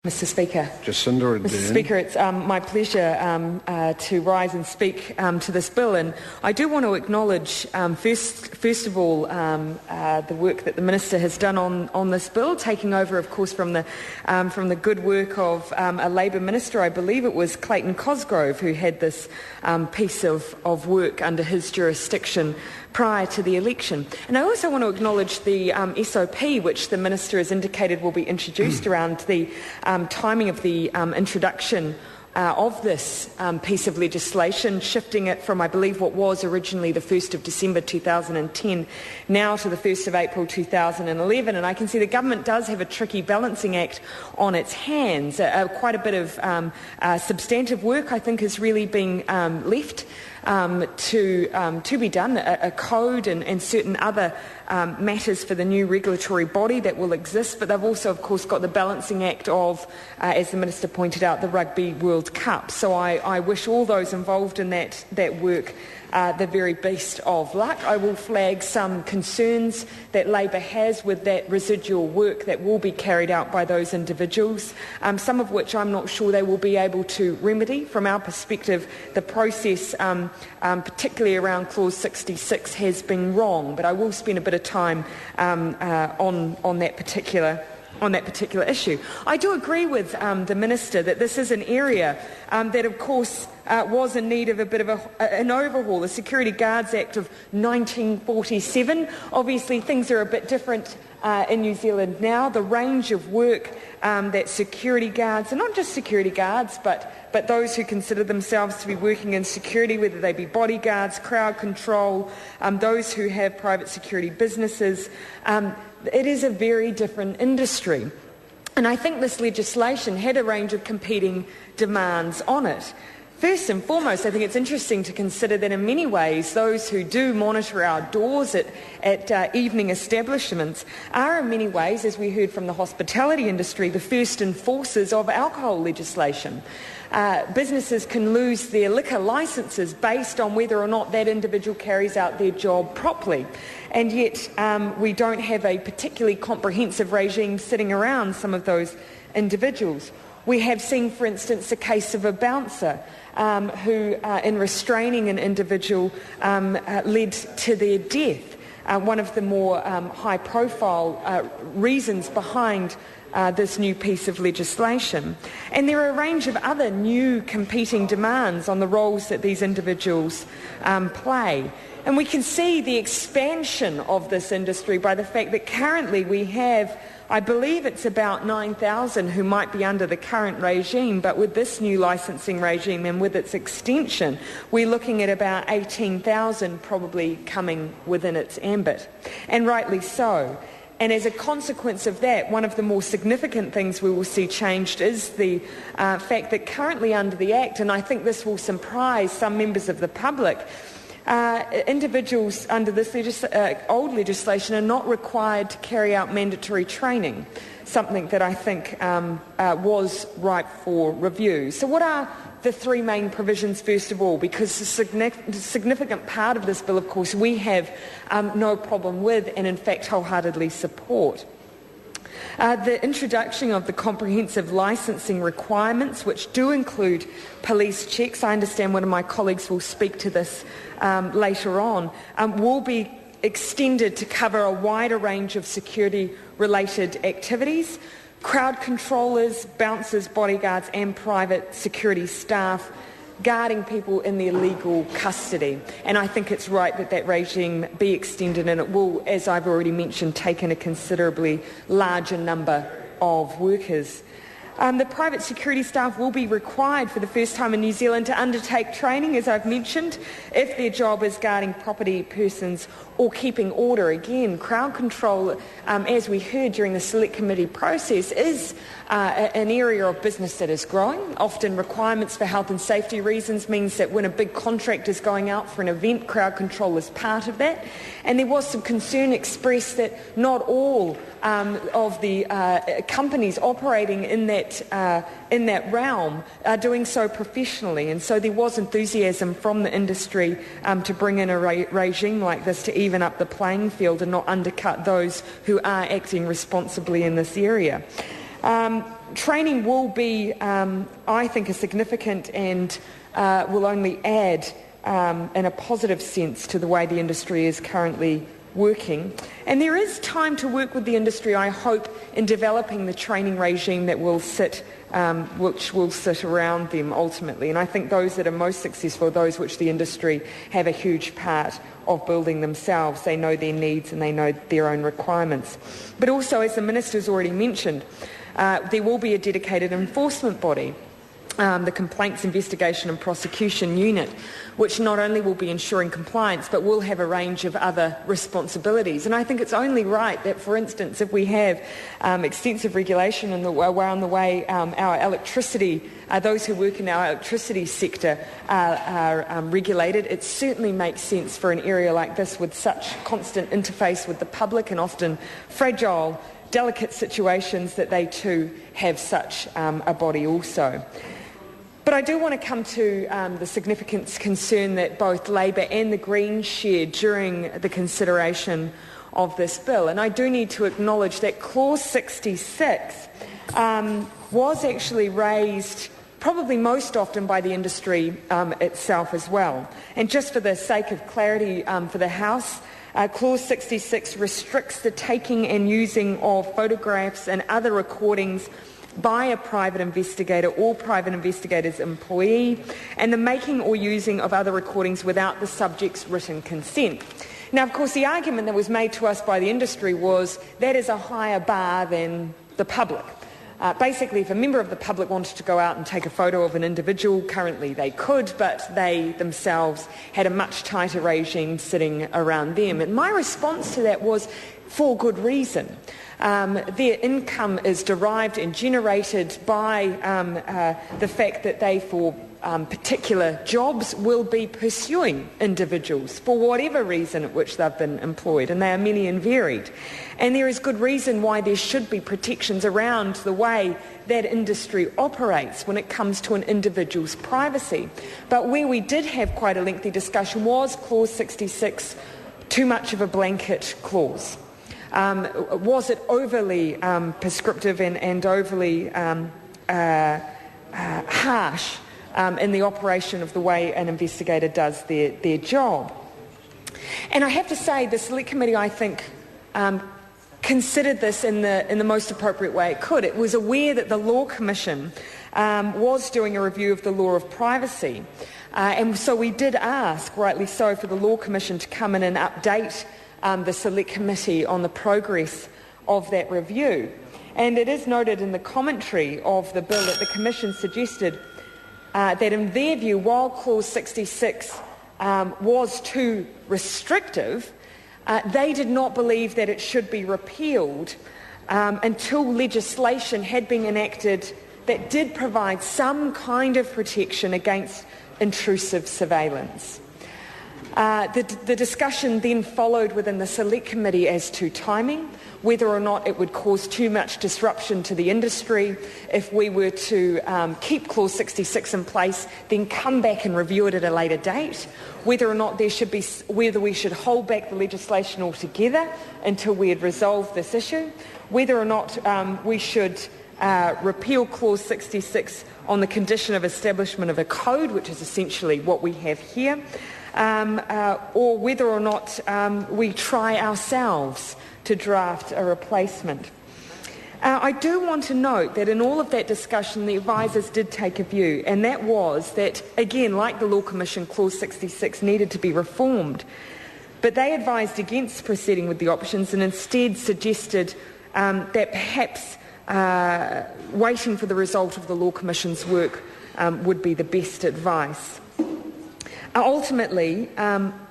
Mr. Speaker. Mr. Speaker, it's my pleasure to rise and speak to this bill, and I do want to acknowledge first of all the work that the Minister has done on this bill, taking over, of course, from the good work of a Labour Minister. I believe it was Clayton Cosgrove who had this piece of work under his jurisdiction prior to the election. And I also want to acknowledge the SOP which the Minister has indicated will be introduced around the timing of the introduction of this piece of legislation, shifting it from, I believe, what was originally the 1st of December 2010 now to the 1st of April 2011. And I can see the government does have a tricky balancing act on its hands. Quite a bit of substantive work, I think, is really being left to be done, a code and certain other matters for the new regulatory body that will exist, but they've also, of course, got the balancing act of, as the Minister pointed out, the Rugby World Cup. So I wish all those involved in that work the very best of luck. I will flag some concerns that Labour has with that residual work that will be carried out by those individuals, some of which I'm not sure they will be able to remedy. From our perspective, the process, particularly around Clause 66, has been wrong, but I will spend a bit of time on that particular issue. I do agree with the Minister that this is an area that, of course, was in need of a bit of an overhaul. The Security Guards Act of 1947, obviously things are a bit different in New Zealand now. The range of work that security guards, and not just security guards, but those who consider themselves to be working in security, whether they be bodyguards, crowd control, those who have private security businesses, it is a very different industry. And I think this legislation had a range of competing demands on it. First and foremost, I think it's interesting to consider that in many ways those who do monitor our doors at evening establishments are in many ways, as we heard from the hospitality industry, the first enforcers of alcohol legislation. Businesses can lose their liquor licences based on whether or not that individual carries out their job properly. And yet we don't have a particularly comprehensive regime sitting around some of those individuals. We have seen, for instance, a case of a bouncer who, in restraining an individual, led to their death. One of the more high-profile reasons behind this new piece of legislation. And there are a range of other new competing demands on the roles that these individuals play. And we can see the expansion of this industry by the fact that currently we have, I believe it's about 9,000 who might be under the current regime, but with this new licensing regime and with its extension, we're looking at about 18,000 probably coming within its ambit, and rightly so. And as a consequence of that, one of the more significant things we will see changed is the fact that currently under the Act, and I think this will surprise some members of the public, individuals under this old legislation are not required to carry out mandatory training, something that I think was ripe for review. So what are the three main provisions, first of all? Because a significant part of this bill, of course, we have no problem with and in fact wholeheartedly support. The introduction of the comprehensive licensing requirements, which do include police checks, I understand one of my colleagues will speak to this later on, will be extended to cover a wider range of security-related activities. Crowd controllers, bouncers, bodyguards and private security staff guarding people in their legal custody. And I think it's right that that regime be extended, and it will, as I've already mentioned, take in a considerably larger number of workers. The private security staff will be required for the first time in New Zealand to undertake training, as I've mentioned, if their job is guarding property, persons or keeping order. Again, crowd control, as we heard during the Select Committee process, is an area of business that is growing. Often requirements for health and safety reasons means that when a big contract is going out for an event, crowd control is part of that. And there was some concern expressed that not all of the companies operating in that realm are doing so professionally, and so there was enthusiasm from the industry to bring in a regime like this to even up the playing field and not undercut those who are acting responsibly in this area. Training will be, I think, a significant and will only add in a positive sense to the way the industry is currently working. And there is time to work with the industry, I hope, in developing the training regime that will which will sit around them ultimately. And I think those that are most successful are those which the industry have a huge part of building themselves. They know their needs and they know their own requirements. But also, as the Minister's already mentioned, there will be a dedicated enforcement body, the Complaints Investigation and Prosecution Unit, which not only will be ensuring compliance but will have a range of other responsibilities. And I think it's only right that, for instance, if we have extensive regulation around the way our electricity, those who work in our electricity sector are regulated, it certainly makes sense for an area like this with such constant interface with the public and often fragile, delicate situations that they too have such a body also. But I do want to come to the significant concern that both Labour and the Greens shared during the consideration of this bill. And I do need to acknowledge that Clause 66 was actually raised probably most often by the industry itself as well. And just for the sake of clarity for the House, Clause 66 restricts the taking and using of photographs and other recordings by a private investigator or private investigator's employee, and the making or using of other recordings without the subject's written consent. Now, of course, the argument that was made to us by the industry was that is a higher bar than the public. Basically, if a member of the public wanted to go out and take a photo of an individual, currently they could, but they themselves had a much tighter regime sitting around them. And my response to that was, for good reason. Their income is derived and generated by the fact that they, for particular jobs, will be pursuing individuals for whatever reason at which they've been employed, and they are many and varied. And there is good reason why there should be protections around the way that industry operates when it comes to an individual's privacy. But where we did have quite a lengthy discussion was Clause 66 too much of a blanket clause? Was it overly prescriptive and overly harsh in the operation of the way an investigator does their job? And I have to say, the Select Committee, I think, considered this in the most appropriate way it could. It was aware that the Law Commission was doing a review of the law of privacy, and so we did ask, rightly so, for the Law Commission to come in and update the Select Committee on the progress of that review. And it is noted in the commentary of the bill that the Commission suggested that in their view, while Clause 66 was too restrictive, they did not believe that it should be repealed until legislation had been enacted that did provide some kind of protection against intrusive surveillance. The discussion then followed within the Select Committee as to timing, whether or not it would cause too much disruption to the industry if we were to keep Clause 66 in place, then come back and review it at a later date, whether or not whether we should hold back the legislation altogether until we had resolved this issue, whether or not we should repeal Clause 66 on the condition of establishment of a code, which is essentially what we have here, or whether or not we try ourselves to draft a replacement. I do want to note that in all of that discussion, the advisers did take a view, and that was that, again, like the Law Commission, Clause 66 needed to be reformed. But they advised against proceeding with the options and instead suggested that perhaps waiting for the result of the Law Commission's work would be the best advice. Ultimately,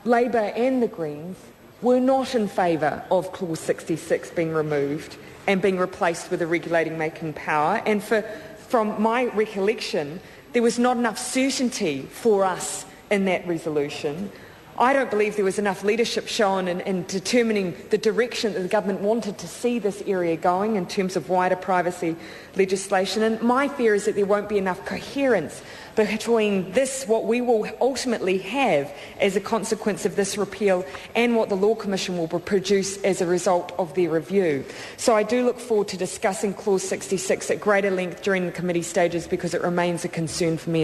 Labour and the Greens were not in favour of Clause 66 being removed and being replaced with a regulating making power. And from my recollection, there was not enough certainty for us in that resolution I don't believe there was enough leadership shown in determining the direction that the government wanted to see this area going in terms of wider privacy legislation. And my fear is that there won't be enough coherence between this, what we will ultimately have as a consequence of this repeal, and what the Law Commission will produce as a result of their review. So I do look forward to discussing Clause 66 at greater length during the committee stages, because it remains a concern for me.